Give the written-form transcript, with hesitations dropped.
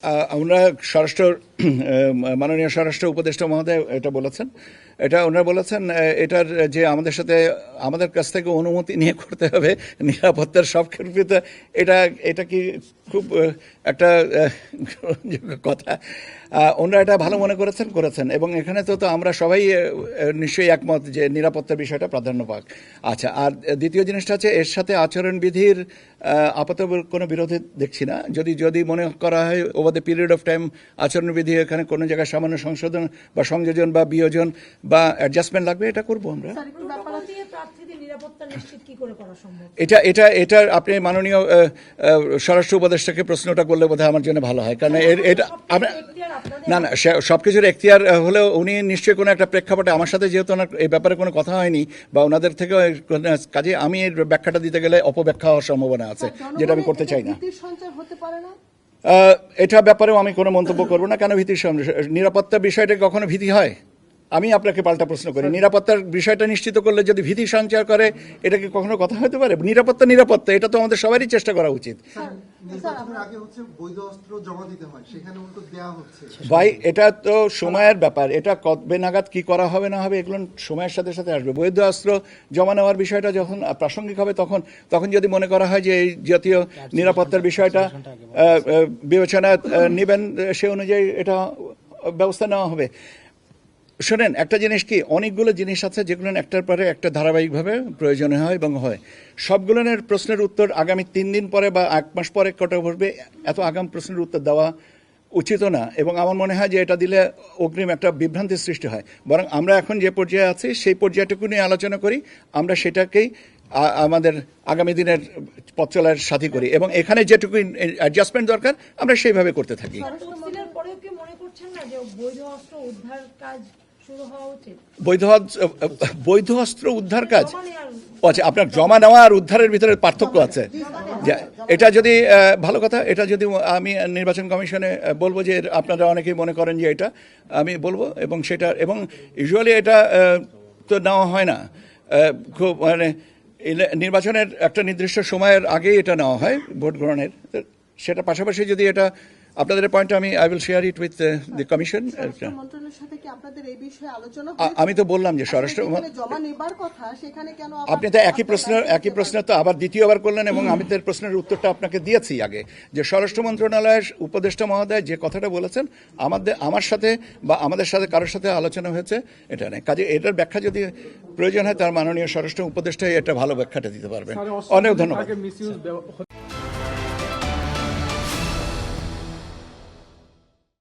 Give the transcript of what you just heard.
আমরা স্বরাষ্ট্র মাননীয় স্বরাষ্ট্র উপদেষ্টা মহোদয় এটা বলেছেন, এটা ওনারা বলেছেন এটার যে আমাদের সাথে আমাদের কাছ থেকে অনুমতি নিয়ে করতে হবে নিরাপত্তার সব ক্ষেত্রে। এটা কি খুব একটা কথা। ওনারা এটা ভালো মনে করেছেন এবং এখানে তো আমরা সবাই নিশ্চয়ই একমত যে নিরাপত্তার বিষয়টা প্রাধান্য পাক। আচ্ছা, আর দ্বিতীয় জিনিসটা হচ্ছে এর সাথে আচরণবিধির আপাতত কোনো বিরোধী দেখছি না। যদি মনে করা হয় over the period of time আচরণবিধি এখানে কোনো জায়গায় সামান্য সংশোধন বা সংযোজন বা বিয়োজন বা অ্যাডজাস্টমেন্ট লাগবে, এটা করবো আমরা। এটা আপনি মাননীয় স্বরাষ্ট্র উপদেষ্টাকে প্রশ্নটা করলে বোধহয় আমার জন্য ভালো হয়, কারণ এটা না সবকিছুর এখতিয়ার হলেও উনি নিশ্চয়ই কোনো একটা প্রেক্ষাপটে আমার সাথে যেহেতু ওনার এই ব্যাপারে কোনো কথা হয়নি বা ওনাদের থেকেও কাজে আমি এর ব্যাখ্যাটা দিতে গেলে অপব্যাখ্যা হওয়ার সম্ভাবনা আছে, যেটা আমি করতে চাই না। এটা ব্যাপারেও আমি কোনো মন্তব্য করবো না। কেন ভীতির নিরাপত্তার বিষয়টা কখনো ভীতি হয়? আমি আপনাকে পাল্টা প্রশ্ন করি, নিরাপত্তার বিষয়টা নিশ্চিত করলে যদি ভীতি সঞ্চার করে এটা কি কখনো কথা হতে পারে? নিরাপত্তা এটা তো আমাদের সবারই চেষ্টা করা উচিত। ভাই এটা তো সময়ের ব্যাপার, এটা কবে নাগাদ কি করা হবে না হবে এগুলো সময়ের সাথে সাথে আসবে। বৈধ অস্ত্র জমা নেওয়ার বিষয়টা যখন প্রাসঙ্গিক হবে তখন যদি মনে করা হয় যে এই জাতীয় নিরাপত্তার বিষয়টা বিবেচনা নেবেন, সে অনুযায়ী এটা ব্যবস্থা নেওয়া হবে। শোনেন, একটা জিনিস কি, অনেকগুলো জিনিস আছে যেগুলো একটার পরে একটা ধারাবাহিকভাবে প্রয়োজন হয় এবং হয়। সবগুলোর প্রশ্নের উত্তর আগামী 3 দিন পরে বা 1 মাস পরে কটা বসবে, এত আগাম প্রশ্নের উত্তর দেওয়া উচিত না। এবং আমার মনে হয় যে এটা দিলে অগ্রিম একটা বিভ্রান্তির সৃষ্টি হয়। বরং আমরা এখন যে পর্যায়ে আছি সেই পর্যায়টুকু নিয়ে আলোচনা করি, আমরা সেটাকেই আমাদের আগামী দিনের পথ চলার সাথী করি এবং এখানে যেটুকু অ্যাডজাস্টমেন্ট দরকার আমরা সেইভাবে করতে থাকি। বৈধ অস্ত্র উদ্ধার কাজ, আচ্ছা, আপনার জমা নেওয়া আর উদ্ধারের ভিতরে পার্থক্য আছে। এটা যদি ভালো কথা, এটা যদি আমি নির্বাচন কমিশনে বলবো যে আপনারা অনেকেই মনে করেন যে এটা আমি বলবো এবং ইউজুয়ালি এটা তো নেওয়া হয় না, খুব মানে নির্বাচনের একটা নির্দিষ্ট সময়ের আগেই এটা নেওয়া হয় ভোট গ্রহণের। সেটা পাশাপাশি যদি এটা আপনাদের point I will share it with the commission. আমি তো বললাম যে স্বরাষ্ট্র আপনি তো একই প্রশ্ন তো আবার দ্বিতীয়বার করলেন এবং আমি তো প্রশ্নের উত্তরটা আপনাকে দিয়েছি আগে, যে স্বরাষ্ট্র মন্ত্রণালয়ের উপদেষ্টা মহোদয় যে কথাটা বলেছেন আমার সাথে বা আমাদের সাথে কারোর সাথে আলোচনা হয়েছে এটা নেই। কাজে এটার ব্যাখ্যা যদি প্রয়োজন হয় তার মাননীয় স্বরাষ্ট্র উপদেষ্টাই এটা ভালো ব্যাখ্যাটা দিতে পারবেন। অনেক ধন্যবাদ।